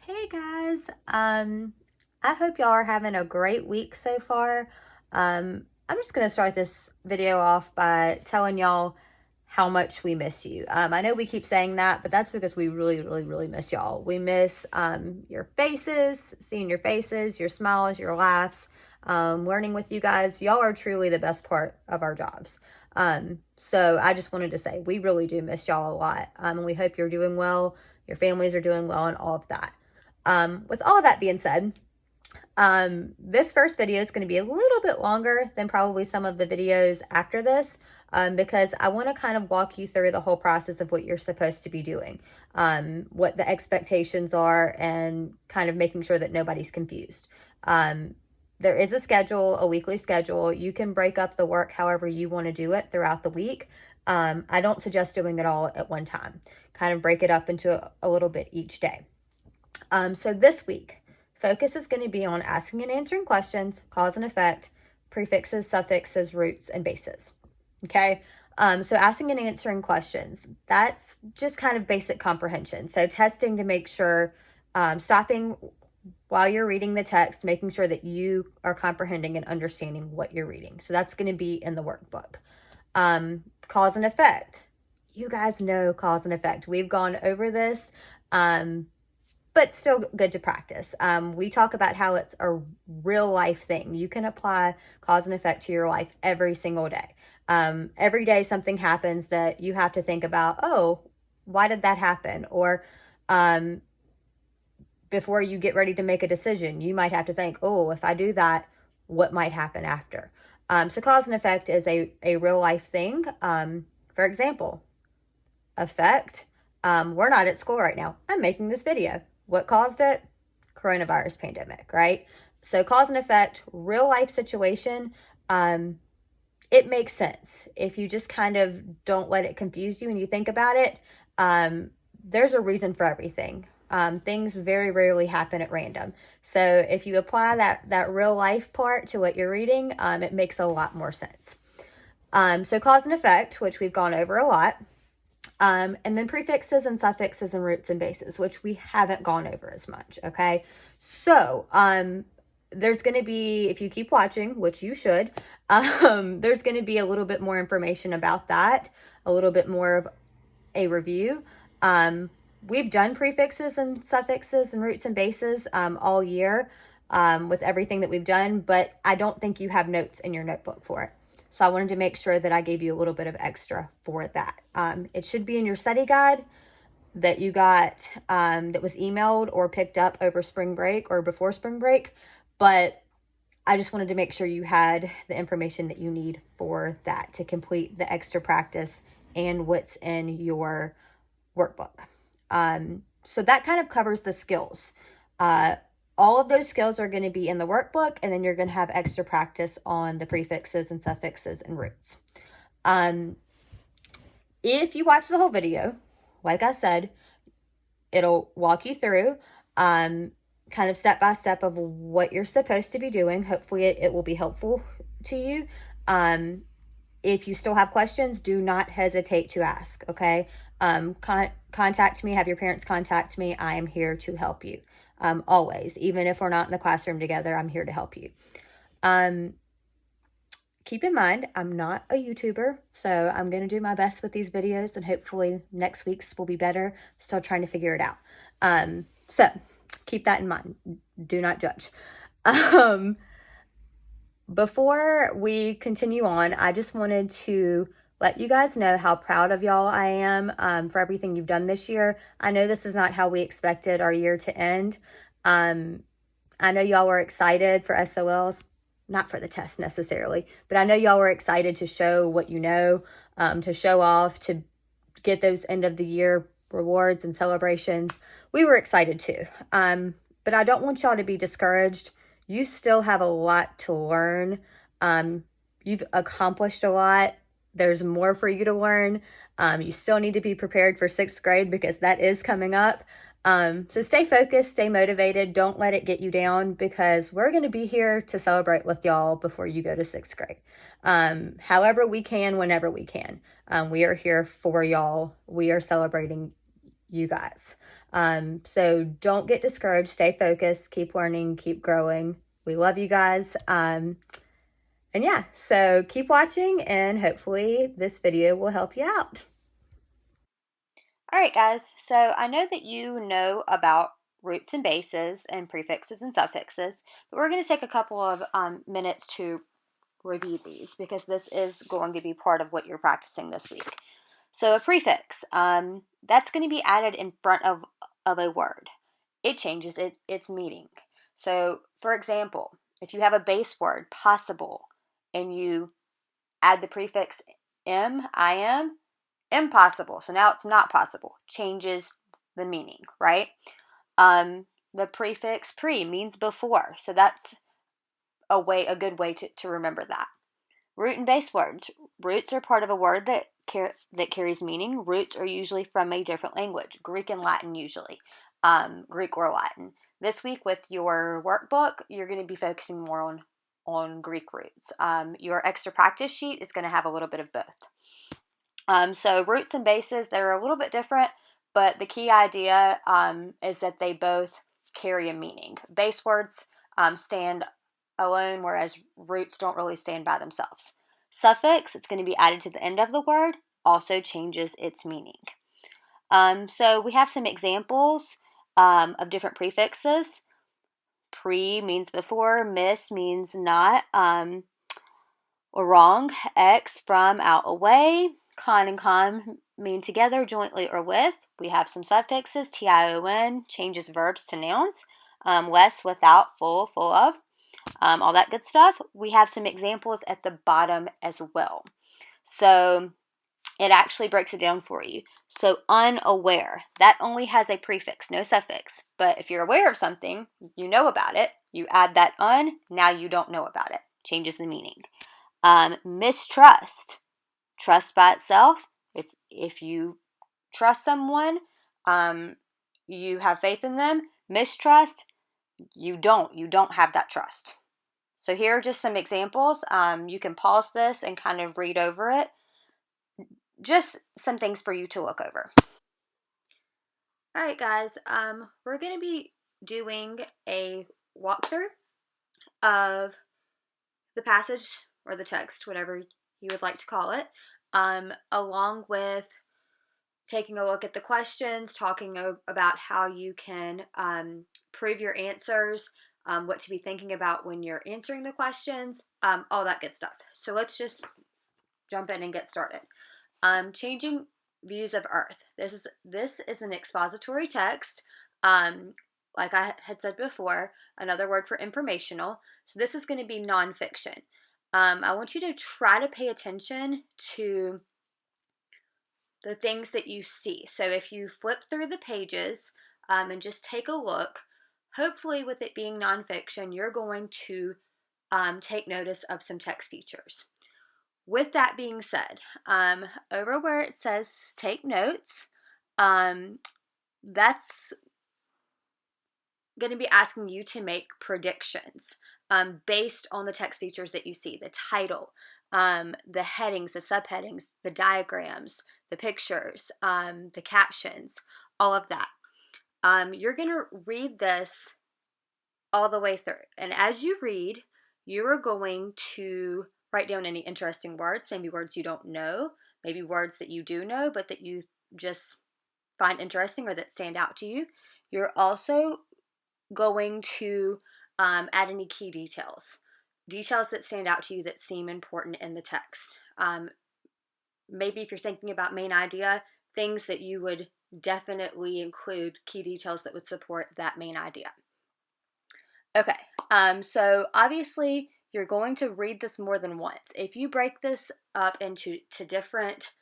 Hey guys, I hope y'all are having a great week so far. I'm just gonna start this video off by telling y'all how much we miss you. I know we keep saying that, but that's because we really miss y'all. We miss your faces, seeing your faces, your smiles, your laughs, learning with you guys. Y'all are truly the best part of our jobs. So I just wanted to say we really do miss y'all a lot. And we hope you're doing well, your families are doing well, and all of that. With all that being said, this first video is going to be a little bit longer than probably some of the videos after this, because I want to kind of walk you through the whole process of what you're supposed to be doing, what the expectations are, and kind of making sure that nobody's confused. There is a schedule, a weekly schedule. You can break up the work however you want to do it throughout the week. I don't suggest doing it all at one time. Kind of break it up into a little bit each day. So this week, focus is going to be on asking and answering questions, cause and effect, prefixes, suffixes, roots, and bases. Okay. So asking and answering questions, that's just kind of basic comprehension. So testing to make sure, stopping while you're reading the text, making sure that you are comprehending and understanding what you're reading. So that's going to be in the workbook. Cause and effect. You guys know cause and effect. We've gone over this. But still good to practice. We talk about how it's a real life thing. You can apply cause and effect to your life every single day. Every day something happens that you have to think about, oh, why did that happen? Or before you get ready to make a decision, you might have to think, oh, if I do that, what might happen after? So cause and effect is a real life thing. For example, effect, we're not at school right now. I'm making this video. What caused it? Coronavirus pandemic, right? So cause and effect, real life situation. It makes sense. If you just kind of don't let it confuse you and you think about it, there's a reason for everything. Things very rarely happen at random. So if you apply that real life part to what you're reading, it makes a lot more sense. So cause and effect, which we've gone over a lot. And then prefixes and suffixes and roots and bases, which we haven't gone over as much, okay? So, there's going to be, if you keep watching, which you should, there's going to be a little bit more information about that, a little bit more of a review. We've done prefixes and suffixes and roots and bases all year with everything that we've done, but I don't think you have notes in your notebook for it. So I wanted to make sure that I gave you a little bit of extra for that. It should be in your study guide that you got, that was emailed or picked up over spring break or before spring break. But I just wanted to make sure you had the information that you need for that to complete the extra practice and what's in your workbook. So that kind of covers the skills. All of those skills are going to be in the workbook, and then you're going to have extra practice on the prefixes and suffixes and roots. If you watch the whole video, like I said, it'll walk you through kind of step by step of what you're supposed to be doing. Hopefully it will be helpful to you. If you still have questions, do not hesitate to ask, okay? Contact me, have your parents contact me. I am here to help you. Always, even if we're not in the classroom together, I'm here to help you. Keep in mind, I'm not a YouTuber, so I'm going to do my best with these videos, and hopefully next week's will be better. Still trying to figure it out. So keep that in mind. Do not judge. Before we continue on, I just wanted to let you guys know how proud of y'all I am for everything you've done this year. I know this is not how we expected our year to end. I know y'all were excited for SOLs, not for the test necessarily, but I know y'all were excited to show what you know, to show off, to get those end of the year rewards and celebrations. We were excited too. But I don't want y'all to be discouraged. You still have a lot to learn. You've accomplished a lot. There's more for you to learn. You still need to be prepared for 6th grade because that is coming up. So stay focused, stay motivated. Don't let it get you down because we're going to be here to celebrate with y'all before you go to 6th grade. However we can, whenever we can. We are here for y'all. We are celebrating you guys. So don't get discouraged. Stay focused. Keep learning. Keep growing. We love you guys. And yeah, so keep watching, and hopefully this video will help you out. All right, guys. So I know that you know about roots and bases and prefixes and suffixes, but we're going to take a couple of minutes to review these because this is going to be part of what you're practicing this week. So a prefix, that's going to be added in front of a word. It changes its meaning. So for example, if you have a base word, possible, and you add the prefix im, impossible. So now it's not possible. Changes the meaning, right? The prefix pre means before. So that's a good way to remember that. Root and base words. Roots are part of a word that carries meaning. Roots are usually from a different language, Greek and Latin usually, Greek or Latin. This week with your workbook, you're going to be focusing more on Greek roots. Your extra practice sheet is going to have a little bit of both. So roots and bases, they're a little bit different, but the key idea is that they both carry a meaning. Base words stand alone, whereas roots don't really stand by themselves. Suffix, it's going to be added to the end of the word, also changes its meaning. So we have some examples of different prefixes. Pre means before, miss means not or wrong, ex, from, out, away. Con and con mean together, jointly, or with. We have some suffixes. Tion changes verbs to nouns. Less, without, full, full of. All that good stuff. We have some examples at the bottom as well. So it actually breaks it down for you. So unaware, that only has a prefix, no suffix. But if you're aware of something, you know about it, you add that un, now you don't know about it. Changes the meaning. Mistrust, trust by itself. If you trust someone, you have faith in them. Mistrust, you don't have that trust. So here are just some examples. You can pause this and kind of read over it. Just some things for you to look over. All right, guys, we're going to be doing a walkthrough of the passage or the text, whatever you would like to call it, along with taking a look at the questions, talking about how you can prove your answers, what to be thinking about when you're answering the questions, all that good stuff. So let's just jump in and get started. Changing views of Earth. This is an expository text. Like I had said before, another word for informational. So this is going to be nonfiction. I want you to try to pay attention to the things that you see. So if you flip through the pages and just take a look, hopefully with it being nonfiction, you're going to take notice of some text features. With that being said, over where it says take notes, that's going to be asking you to make predictions based on the text features that you see, the title, the headings, the subheadings, the diagrams, the pictures, the captions, all of that. You're going to read this all the way through. And as you read, you are going to write down any interesting words, maybe words you don't know, maybe words that you do know, but that you just find interesting or that stand out to you. You're also going to add any key details that stand out to you that seem important in the text. Maybe if you're thinking about main idea, things that you would definitely include key details that would support that main idea. Okay, so obviously you're going to read this more than once. If you break this up into different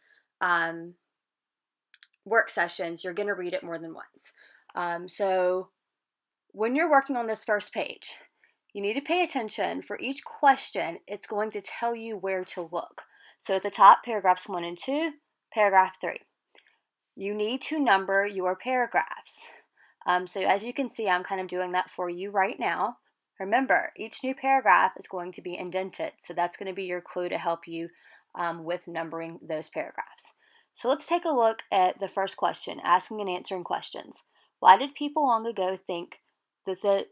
work sessions, you're going to read it more than once. So when you're working on this first page, you need to pay attention. For each question, it's going to tell you where to look. So at the top, paragraphs 1 and 2, paragraph 3. You need to number your paragraphs. So as you can see, I'm kind of doing that for you right now. Remember, each new paragraph is going to be indented, so that's going to be your clue to help you with numbering those paragraphs. So let's take a look at the first question, asking and answering questions. Why did people long ago think that the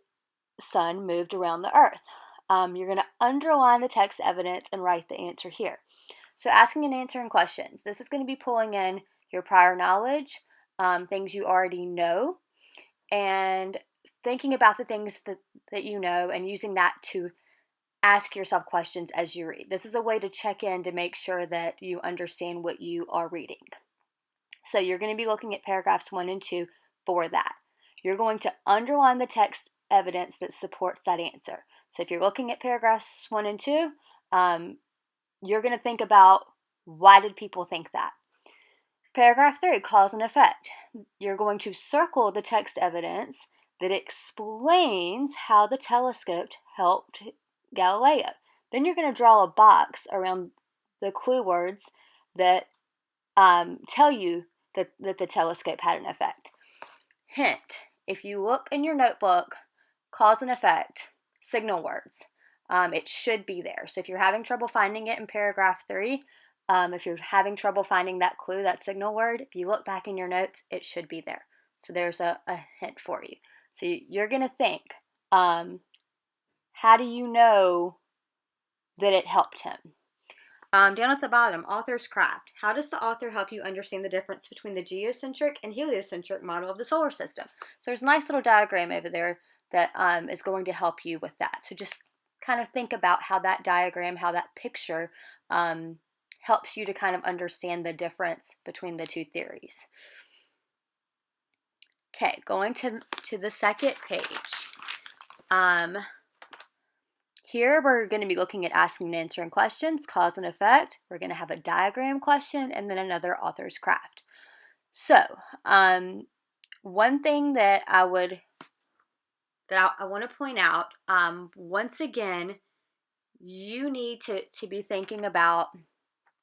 sun moved around the earth? You're going to underline the text evidence and write the answer here. So asking and answering questions. This is going to be pulling in your prior knowledge, things you already know, and thinking about the things that you know and using that to ask yourself questions as you read. This is a way to check in to make sure that you understand what you are reading. So you're going to be looking at paragraphs 1 and 2 for that. You're going to underline the text evidence that supports that answer. So if you're looking at paragraphs 1 and 2, you're going to think about why did people think that. Paragraph 3, cause and effect. You're going to circle the text evidence that explains how the telescope helped Galileo. Then you're going to draw a box around the clue words that tell you that the telescope had an effect. Hint, if you look in your notebook, cause and effect, signal words, it should be there. So if you're having trouble finding it in paragraph 3, if you're having trouble finding that clue, that signal word, if you look back in your notes, it should be there. So there's a hint for you. So you're going to think, how do you know that it helped him? Down at the bottom, author's craft. How does the author help you understand the difference between the geocentric and heliocentric model of the solar system? So there's a nice little diagram over there that is going to help you with that. So just kind of think about how that diagram, how that picture helps you to kind of understand the difference between the two theories. Okay, going to the second page. Here we're going to be looking at asking and answering questions, cause and effect. We're going to have a diagram question and then another author's craft. So, one thing that I want to point out, once again, you need to be thinking about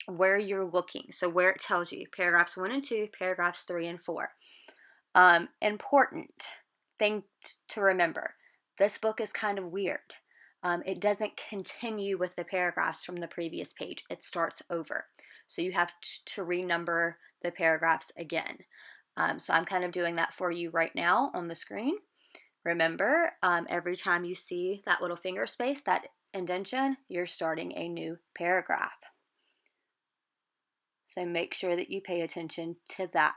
where you're looking. So where it tells you, paragraphs 1 and 2, paragraphs 3 and 4. Important thing to remember, this book is kind of weird. It doesn't continue with the paragraphs from the previous page. It starts over. So you have to renumber the paragraphs again. So I'm kind of doing that for you right now on the screen. Remember, every time you see that little finger space, that indentation, you're starting a new paragraph. So make sure that you pay attention to that.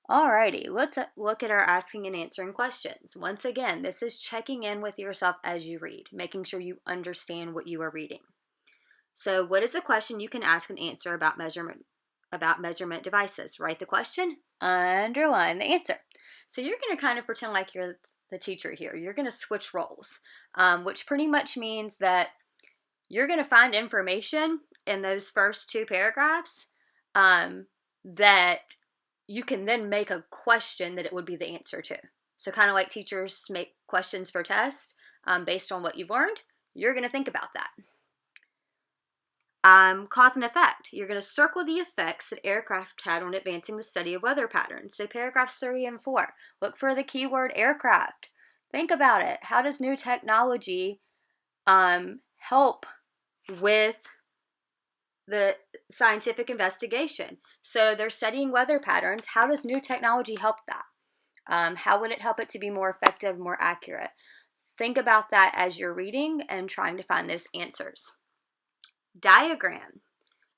Alrighty, let's look at our asking and answering questions. Once again, this is checking in with yourself as you read, making sure you understand what you are reading. So what is the question you can ask and answer about measurement devices? Write the question, underline the answer. So you're going to kind of pretend like you're the teacher here. You're going to switch roles, which pretty much means that you're going to find information in those first 2 paragraphs that you can then make a question that it would be the answer to. So kind of like teachers make questions for tests based on what you've learned, you're going to think about that. Cause and effect. You're going to circle the effects that aircraft had on advancing the study of weather patterns. So paragraphs 3 and 4. Look for the keyword aircraft. Think about it. How does new technology help with the scientific investigation? So they're studying weather patterns. How does new technology help that? How would it help it to be more effective, more accurate? Think about that as you're reading and trying to find those answers. Diagram.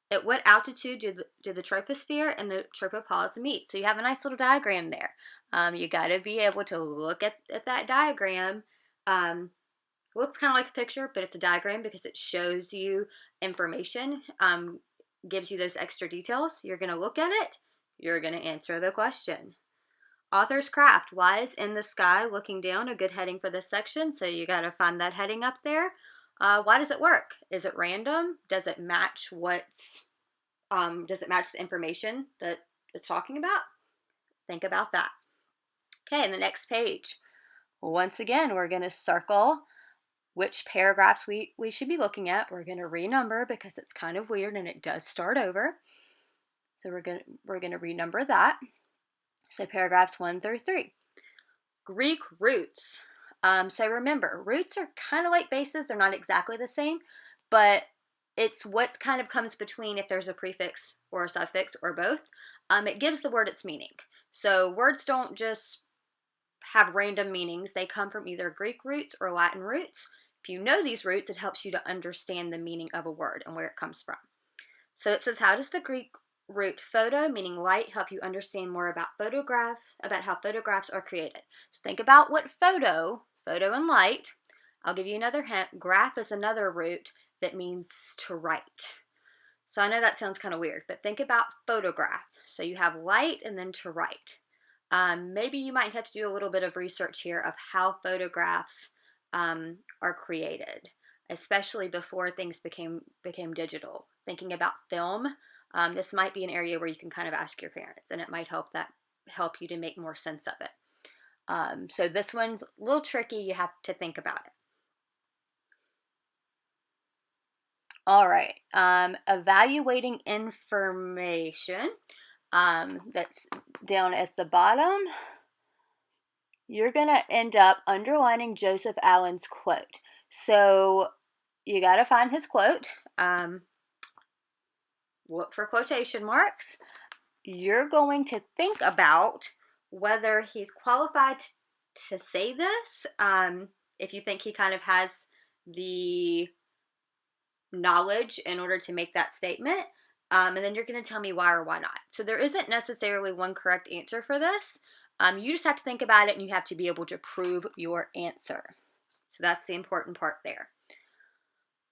At what altitude do the troposphere and the tropopause meet? So you have a nice little diagram there. You got to be able to look at that diagram. Looks kind of like a picture, but it's a diagram because it shows you information, gives you those extra details. You're going to look at it. You're going to answer the question. Author's craft. Why is in the sky looking down a good heading for this section? So you got to find that heading up there. Why does it work? Is it random? Does it match does it match the information that it's talking about? Think about that. Okay, in the next page, once again, we're going to circle which paragraphs we should be looking at. We're going to renumber because it's kind of weird and it does start over. So we're going to renumber that. So paragraphs 1 through 3. Greek roots. So remember, roots are kind of like bases. They're not exactly the same, but it's what kind of comes between if there's a prefix or a suffix or both. It gives the word its meaning. So words don't just have random meanings. They come from either Greek roots or Latin roots. If you know these roots, it helps you to understand the meaning of a word and where it comes from. So it says, how does the Greek root photo, meaning light, help you understand more about how photographs are created? So think about what photo and light. I'll give you another hint. Graph is another root that means to write. So I know that sounds kind of weird, but think about photograph. So you have light and then to write. Maybe you might have to do a little bit of research here of how photographs are created, especially before things became digital. Thinking about film, this might be an area where you can kind of ask your parents, and it might help you to make more sense of it. So this one's a little tricky. You have to think about it. All right, evaluating information. That's down at the bottom. You're going to end up underlining Joseph Allen's quote. So you got to find his quote. Look for quotation marks. You're going to think about whether he's qualified to say this. If you think he kind of has the knowledge in order to make that statement. And then you're going to tell me why or why not. So there isn't necessarily one correct answer for this. You just have to think about it, and you have to be able to prove your answer. So that's the important part there.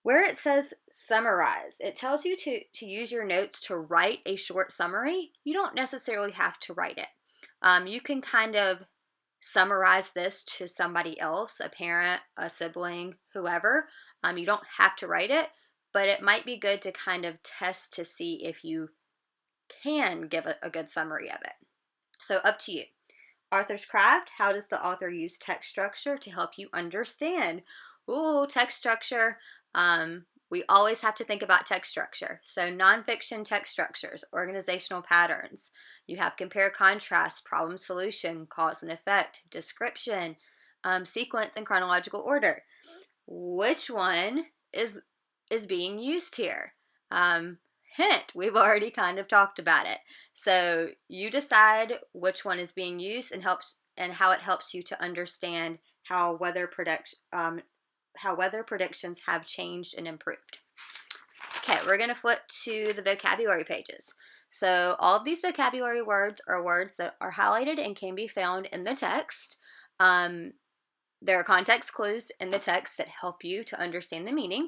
Where it says summarize, it tells you to use your notes to write a short summary. You don't necessarily have to write it. You can kind of summarize this to somebody else, a parent, a sibling, whoever. You don't have to write it, but it might be good to kind of test to see if you can give a good summary of it. So up to you. Author's craft, how does the author use text structure to help you understand? Ooh, text structure. We always have to think about text structure. So nonfiction text structures, organizational patterns. You have compare, contrast, problem, solution, cause and effect, description, sequence, and chronological order. Which one is being used here? Hint, we've already kind of talked about it. So you decide which one is being used and how it helps you to understand how weather predictions have changed and improved. Okay, we're going to flip to the vocabulary pages. So all of these vocabulary words are words that are highlighted and can be found in the text. There are context clues in the text that help you to understand the meaning.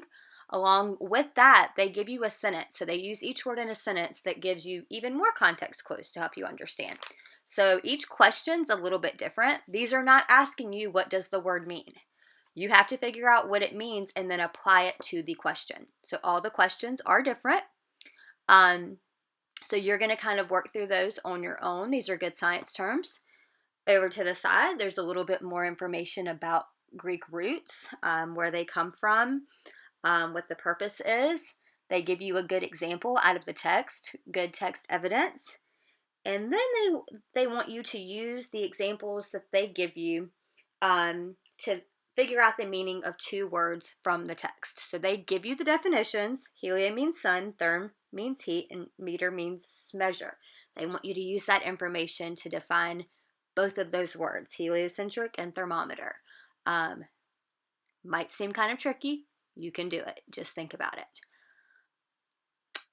Along with that, they give you a sentence. So they use each word in a sentence that gives you even more context clues to help you understand. So each question's a little bit different. These are not asking you what does the word mean. You have to figure out what it means and then apply it to the question. So all the questions are different. So you're going to kind of work through those on your own. These are good science terms. Over to the side, there's a little bit more information about Greek roots, where they come from, what the purpose is. They give you a good example out of the text, good text evidence. And then they want you to use the examples that they give you to figure out the meaning of two words from the text. So they give you the definitions. Helium means sun, therm means heat, and meter means measure. They want you to use that information to define both of those words, heliocentric and thermometer. Might seem kind of tricky. You can do it. Just think about it.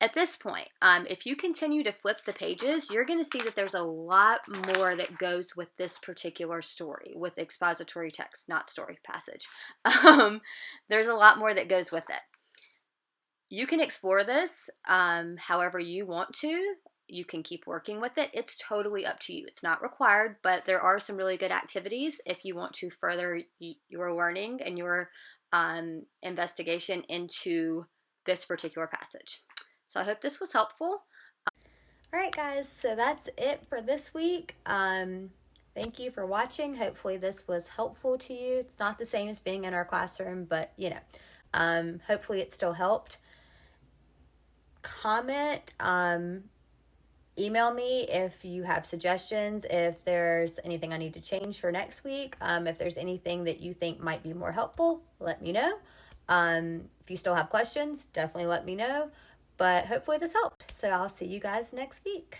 At this point, if you continue to flip the pages, you're going to see that there's a lot more that goes with this particular story, with expository text, not story, passage. There's a lot more that goes with it. You can explore this however you want to. You can keep working with it. It's totally up to you. It's not required, but there are some really good activities if you want to further your learning and your investigation into this particular passage. So I hope this was helpful. All right, guys, so that's it for this week. Thank you for watching. Hopefully this was helpful to you. It's not the same as being in our classroom, but hopefully it still helped. Comment, email me if you have suggestions, if there's anything I need to change for next week. If there's anything that you think might be more helpful, let me know. If you still have questions, definitely let me know. But hopefully this helped. So I'll see you guys next week.